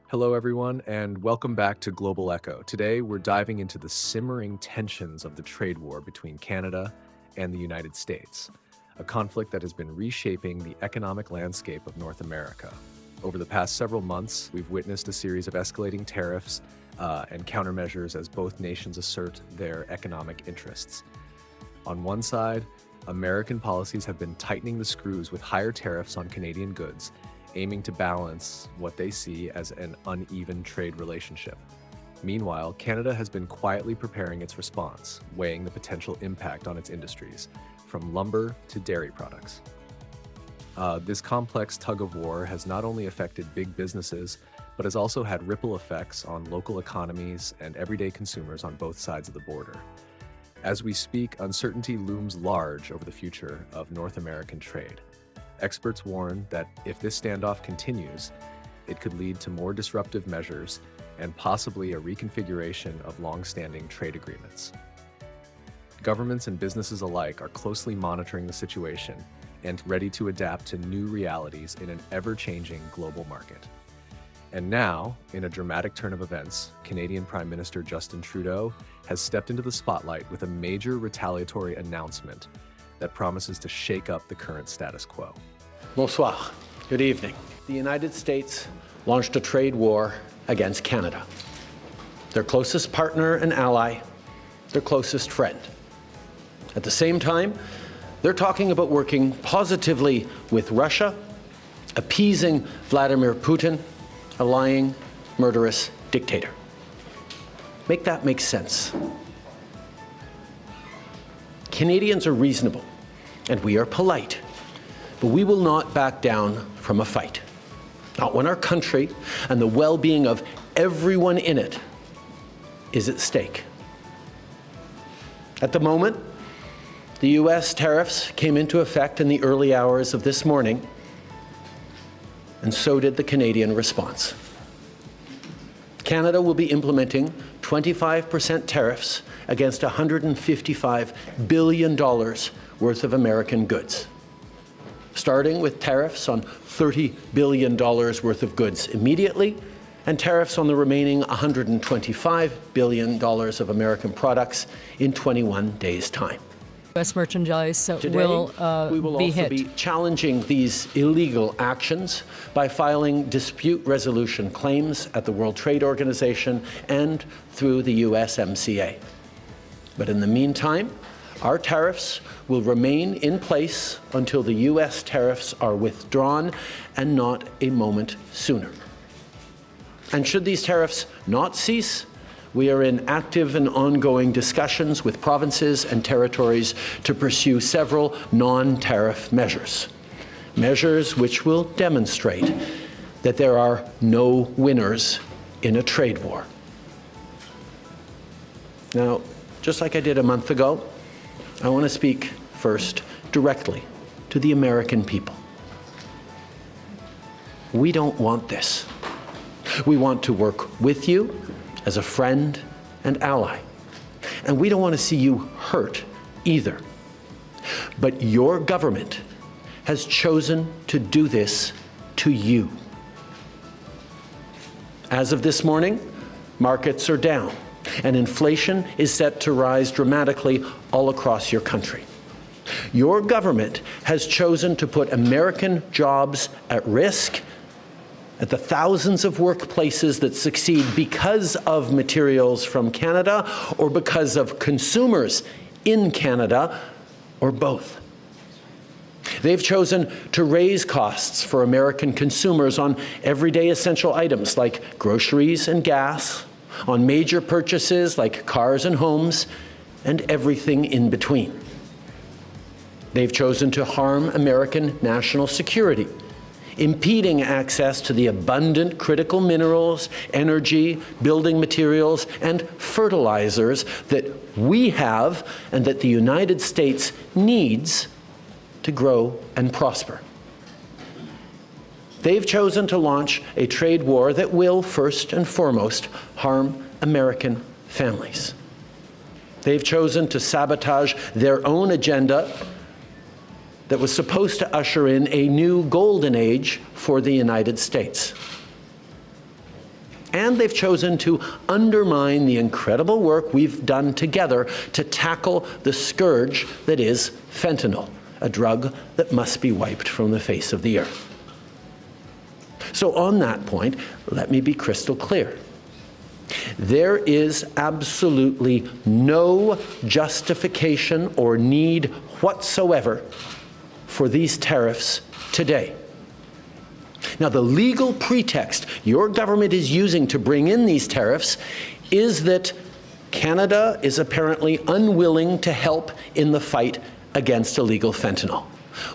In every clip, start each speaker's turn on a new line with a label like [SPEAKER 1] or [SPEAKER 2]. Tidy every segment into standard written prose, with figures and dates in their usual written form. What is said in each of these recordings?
[SPEAKER 1] Hello, everyone, and welcome back to Global Echo. Today, we're diving into the simmering tensions of the trade war between Canada and the United States, a conflict that has been reshaping the economic landscape of North America. Over the past several months, we've witnessed a series of escalating tariffs and countermeasures as both nations assert their economic interests. On one side, American policies have been tightening the screws with higher tariffs on Canadian goods, aiming to balance what they see as an uneven trade relationship. Meanwhile, Canada has been quietly preparing its response, weighing the potential impact on its industries, from lumber to dairy products. This complex tug-of-war has not only affected big businesses, but has also had ripple effects on local economies and everyday consumers on both sides of the border. As we speak, uncertainty looms large over the future of North American trade. Experts warn that if this standoff continues, it could lead to more disruptive measures and possibly a reconfiguration of long-standing trade agreements. Governments and businesses alike are closely monitoring the situation and ready to adapt to new realities in an ever-changing global market. And now, in a dramatic turn of events, Canadian Prime Minister Justin Trudeau has stepped into the spotlight with a major retaliatory announcement that promises to shake up the current status quo.
[SPEAKER 2] Bonsoir. Good evening. The United States launched a trade war against Canada, their closest partner and ally, their closest friend. At the same time, they're talking about working positively with Russia, appeasing Vladimir Putin, a lying, murderous dictator. Make that make sense. Canadians are reasonable, and we are polite, but we will not back down from a fight. Not when our country and the well-being of everyone in it is at stake. At the moment, the U.S. tariffs came into effect in the early hours of this morning, and so did the Canadian response. Canada will be implementing 25% tariffs against $155 billion worth of American goods, starting with tariffs on $30 billion worth of goods immediately, and tariffs on the remaining $125 billion of American products in 21 days' time.
[SPEAKER 3] U.S. merchandise
[SPEAKER 2] Today,
[SPEAKER 3] will
[SPEAKER 2] we will
[SPEAKER 3] be
[SPEAKER 2] also
[SPEAKER 3] hit.
[SPEAKER 2] be challenging these illegal actions by filing dispute resolution claims at the World Trade Organization and through the USMCA. But in the meantime, our tariffs will remain in place until the U.S. tariffs are withdrawn, and not a moment sooner. And should these tariffs not cease, we are in active and ongoing discussions with provinces and territories to pursue several non-tariff measures, measures which will demonstrate that there are no winners in a trade war. Now, just like I did a month ago, I want to speak first directly to the American people. We don't want this. We want to work with you as a friend and ally. And we don't want to see you hurt either. But your government has chosen to do this to you. As of this morning, markets are down, and inflation is set to rise dramatically all across your country. Your government has chosen to put American jobs at risk, at the thousands of workplaces that succeed because of materials from Canada or because of consumers in Canada, or both. They've chosen to raise costs for American consumers on everyday essential items like groceries and gas, on major purchases like cars and homes, and everything in between. They've chosen to harm American national security, impeding access to the abundant critical minerals, energy, building materials, and fertilizers that we have and that the United States needs to grow and prosper. They've chosen to launch a trade war that will, first and foremost, harm American families. They've chosen to sabotage their own agenda that was supposed to usher in a new golden age for the United States. And they've chosen to undermine the incredible work we've done together to tackle the scourge that is fentanyl, a drug that must be wiped from the face of the earth. So on that point, let me be crystal clear. There is absolutely no justification or need whatsoever for these tariffs today. Now, the legal pretext your government is using to bring in these tariffs is that Canada is apparently unwilling to help in the fight against illegal fentanyl.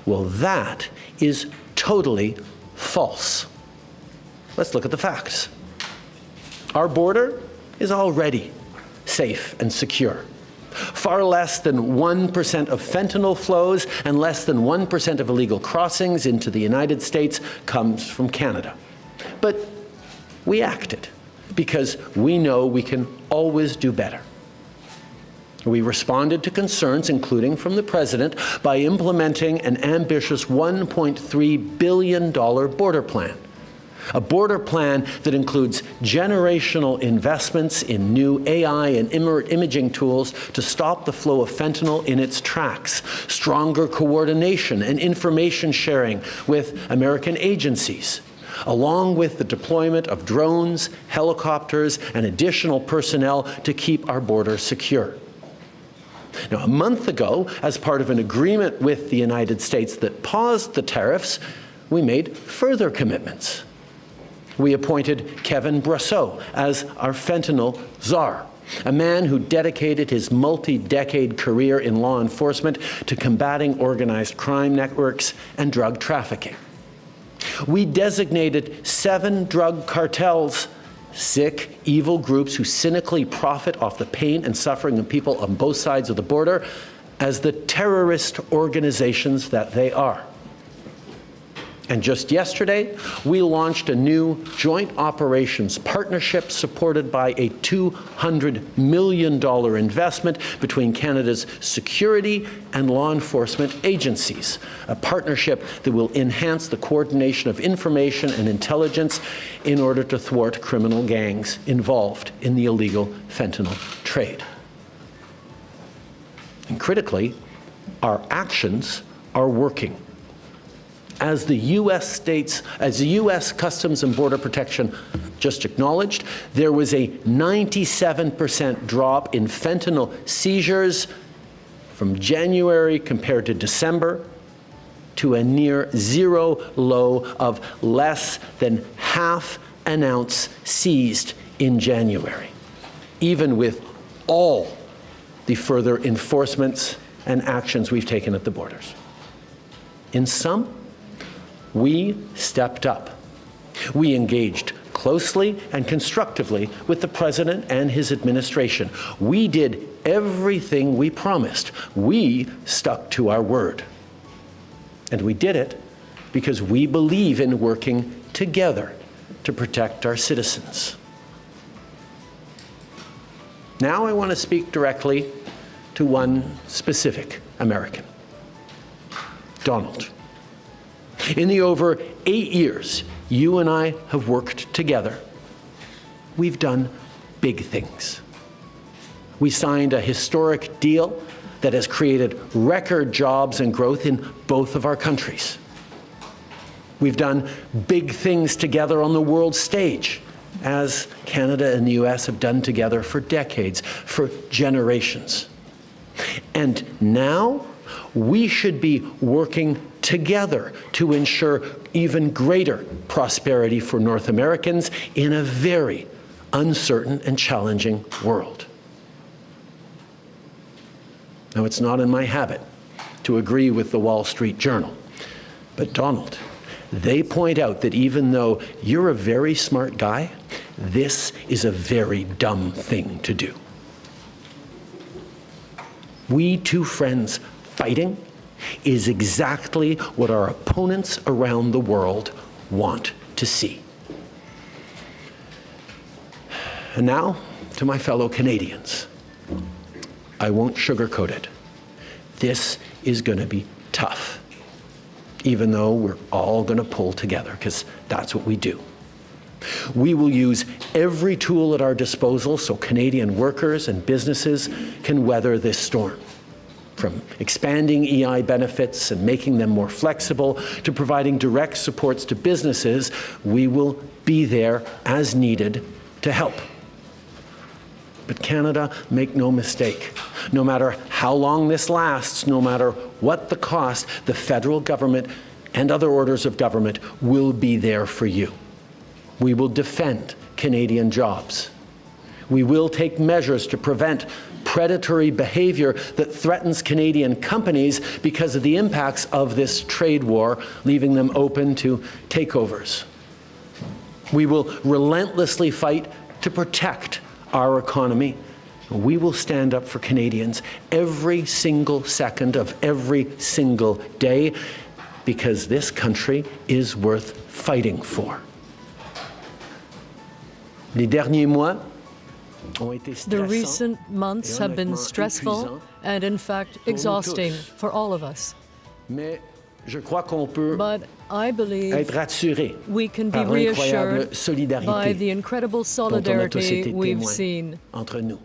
[SPEAKER 2] Well, that is totally false. Let's look at the facts. Our border is already safe and secure. Far less than 1% of fentanyl flows and less than 1% of illegal crossings into the United States comes from Canada. But we acted because we know we can always do better. We responded to concerns, including from the President, by implementing an ambitious $1.3 billion border plan. A border plan that includes generational investments in new AI and imaging tools to stop the flow of fentanyl in its tracks, stronger coordination and information sharing with American agencies, along with the deployment of drones, helicopters, and additional personnel to keep our border secure. Now, a month ago, as part of an agreement with the United States that paused the tariffs, we made further commitments. We appointed Kevin Brasseau as our fentanyl czar, a man who dedicated his multi-decade career in law enforcement to combating organized crime networks and drug trafficking. We designated 7 drug cartels, sick, evil groups who cynically profit off the pain and suffering of people on both sides of the border, as the terrorist organizations that they are. And just yesterday, we launched a new joint operations partnership supported by a $200 million investment between Canada's security and law enforcement agencies, a partnership that will enhance the coordination of information and intelligence in order to thwart criminal gangs involved in the illegal fentanyl trade. And critically, our actions are working. As the U.S. Customs and Border Protection just acknowledged, there was a 97% drop in fentanyl seizures from January compared to December, to a near zero low of less than half an ounce seized in January, even with all the further enforcements and actions we've taken at the borders. In sum, we stepped up. We engaged closely and constructively with the President and his administration. We did everything we promised. We stuck to our word. And we did it because we believe in working together to protect our citizens. Now I want to speak directly to one specific American, Donald. In the over 8 years you and I have worked together, we've done big things. We signed a historic deal that has created record jobs and growth in both of our countries. We've done big things together on the world stage, as Canada and the US have done together for decades, for generations. And now we should be working together to ensure even greater prosperity for North Americans in a very uncertain and challenging world. Now, it's not in my habit to agree with the Wall Street Journal, but Donald, they point out that even though you're a very smart guy, this is a very dumb thing to do. We two friends fighting is exactly what our opponents around the world want to see. And now, to my fellow Canadians, I won't sugarcoat it. This is going to be tough. even though we're all going to pull together, because that's what we do. We will use every tool at our disposal so Canadian workers and businesses can weather this storm. From expanding EI benefits and making them more flexible to providing direct supports to businesses, we will be there as needed to help. But Canada, make no mistake, no matter how long this lasts, no matter what the cost, the federal government and other orders of government will be there for you. We will defend Canadian jobs. We will take measures to prevent predatory behavior that threatens Canadian companies because of the impacts of this trade war, leaving them open to takeovers. We will relentlessly fight to protect our economy. We will stand up for Canadians every single second of every single day because this country is worth fighting for. Les derniers mois ont été stressants.
[SPEAKER 3] The recent months have been stressful and, in fact, exhausting for all of us.
[SPEAKER 2] Mais je crois qu'on peut
[SPEAKER 3] But I believe
[SPEAKER 2] être rassuré
[SPEAKER 3] we can be
[SPEAKER 2] par l'incroyable
[SPEAKER 3] reassured by the
[SPEAKER 2] solidarité
[SPEAKER 3] incredible
[SPEAKER 2] dont on a tous
[SPEAKER 3] solidarity
[SPEAKER 2] été
[SPEAKER 3] we've
[SPEAKER 2] témoins
[SPEAKER 3] seen
[SPEAKER 2] entre nous.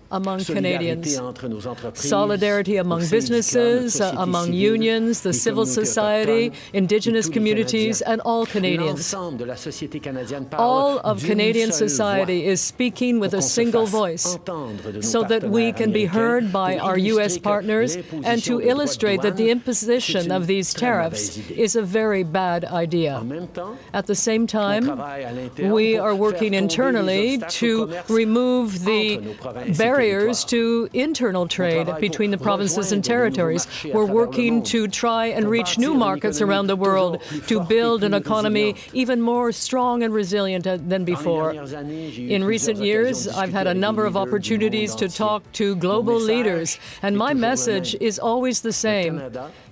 [SPEAKER 3] among
[SPEAKER 2] Solidarité
[SPEAKER 3] Canadians.
[SPEAKER 2] entre nos entreprises,
[SPEAKER 3] Solidarity among
[SPEAKER 2] nos syndicats,
[SPEAKER 3] businesses,
[SPEAKER 2] notre société
[SPEAKER 3] among
[SPEAKER 2] civile,
[SPEAKER 3] unions, the
[SPEAKER 2] les
[SPEAKER 3] civil
[SPEAKER 2] communautés
[SPEAKER 3] society,
[SPEAKER 2] autochtones,
[SPEAKER 3] indigenous
[SPEAKER 2] et tous les
[SPEAKER 3] communities,
[SPEAKER 2] Canadiens.
[SPEAKER 3] and all Canadians.
[SPEAKER 2] L'ensemble de la société canadienne parle
[SPEAKER 3] All of
[SPEAKER 2] d'une
[SPEAKER 3] Canadian
[SPEAKER 2] seule
[SPEAKER 3] society
[SPEAKER 2] voix
[SPEAKER 3] is speaking with
[SPEAKER 2] pour
[SPEAKER 3] a
[SPEAKER 2] qu'on se
[SPEAKER 3] single
[SPEAKER 2] fasse
[SPEAKER 3] voice
[SPEAKER 2] entendre de nos
[SPEAKER 3] so that we
[SPEAKER 2] partenaires
[SPEAKER 3] can be
[SPEAKER 2] américains
[SPEAKER 3] heard by
[SPEAKER 2] pour
[SPEAKER 3] our
[SPEAKER 2] illustrer
[SPEAKER 3] U.S.
[SPEAKER 2] que
[SPEAKER 3] partners and to
[SPEAKER 2] l'imposition de
[SPEAKER 3] illustrate that the
[SPEAKER 2] droits de douane,
[SPEAKER 3] imposition
[SPEAKER 2] c'est
[SPEAKER 3] of
[SPEAKER 2] une
[SPEAKER 3] these
[SPEAKER 2] très
[SPEAKER 3] tariffs
[SPEAKER 2] mauvaise idée.
[SPEAKER 3] is a very bad idea.
[SPEAKER 2] En même temps,
[SPEAKER 3] At the same
[SPEAKER 2] on
[SPEAKER 3] time,
[SPEAKER 2] travaille à l'interne
[SPEAKER 3] we
[SPEAKER 2] pour
[SPEAKER 3] are
[SPEAKER 2] faire
[SPEAKER 3] working
[SPEAKER 2] tomber les
[SPEAKER 3] internally
[SPEAKER 2] obstacles au
[SPEAKER 3] to
[SPEAKER 2] commerce
[SPEAKER 3] remove the
[SPEAKER 2] entre nos provinces et
[SPEAKER 3] barriers
[SPEAKER 2] territoires.
[SPEAKER 3] to internal trade between the provinces and territories. We're working to try and reach new markets around the world, to build an economy even more strong and resilient than before. In recent years, I've had a number of opportunities to talk to global leaders, and my message is always the same.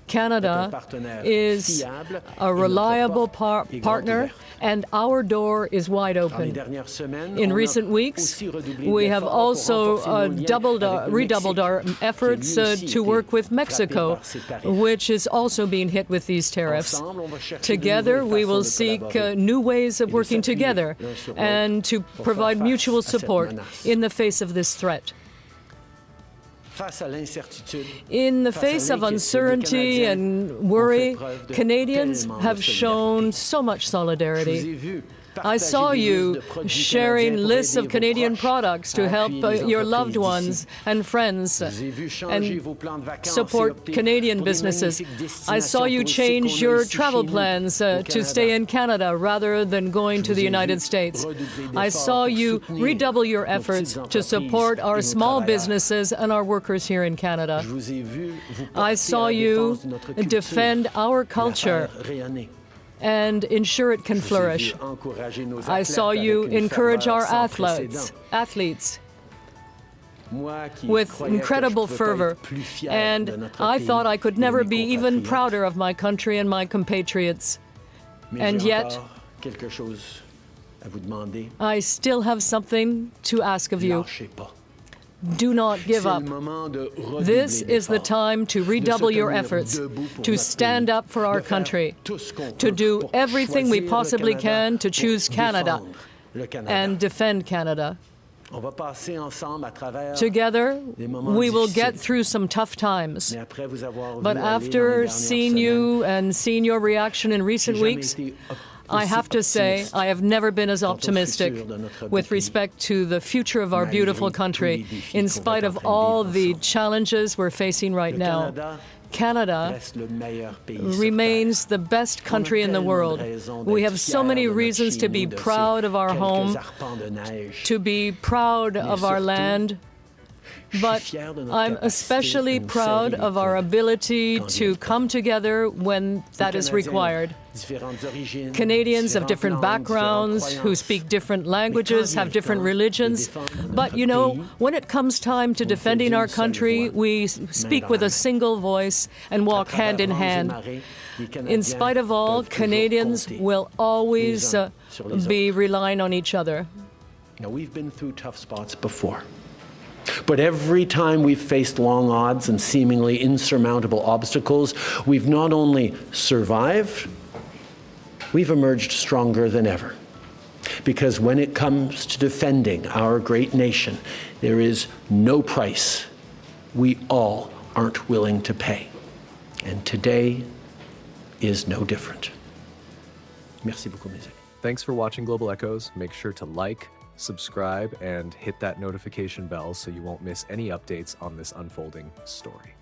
[SPEAKER 3] Canada is a reliable partner, and our door is wide open. In recent weeks, we have also redoubled our efforts to work with Mexico, which is also being hit with these tariffs. Together, we will seek new ways of working together and to provide mutual support in the face of this threat. In the face of uncertainty and worry, Canadians have shown so much solidarity. I saw you sharing lists of Canadian products to help your loved ones and friends and support Canadian businesses. I saw you change your travel plans to stay in Canada rather than going to the United States. I saw you redouble your efforts to support our small businesses and our workers here in Canada. I saw you defend our culture and ensure it can flourish. I saw you encourage our athletes with incredible fervor, and I thought I could never be even prouder of my country and my compatriots. And yet, I still have something to ask of you. Do not give up. This is the time to redouble your efforts, to stand up for our country, to do everything we possibly can to choose Canada and defend Canada. Together, we will get through some tough times. But after seeing you and seeing your reaction in recent weeks, I have to say, I have never been as optimistic with respect to the future of our beautiful country, in spite of all the challenges we're facing right now. Canada remains the best country in the world. We have so many reasons to be proud of our home, to be proud of our land, but I'm especially proud of our ability to come together when that is required. Canadians of different backgrounds, who speak different languages, have different religions. But, you know, when it comes time to defending our country, we speak with a single voice and walk hand in hand. In spite of all, Canadians will always be relying on each other.
[SPEAKER 2] Now, we've been through tough spots before. But every time we've faced long odds and seemingly insurmountable obstacles, we've not only survived, we've emerged stronger than ever. Because when it comes to defending our great nation, there is no price we all aren't willing to pay. And today is no different. Merci beaucoup, mes amis.
[SPEAKER 1] Thanks for watching Global Echoes. Make sure to like, subscribe, and hit that notification bell so you won't miss any updates on this unfolding story.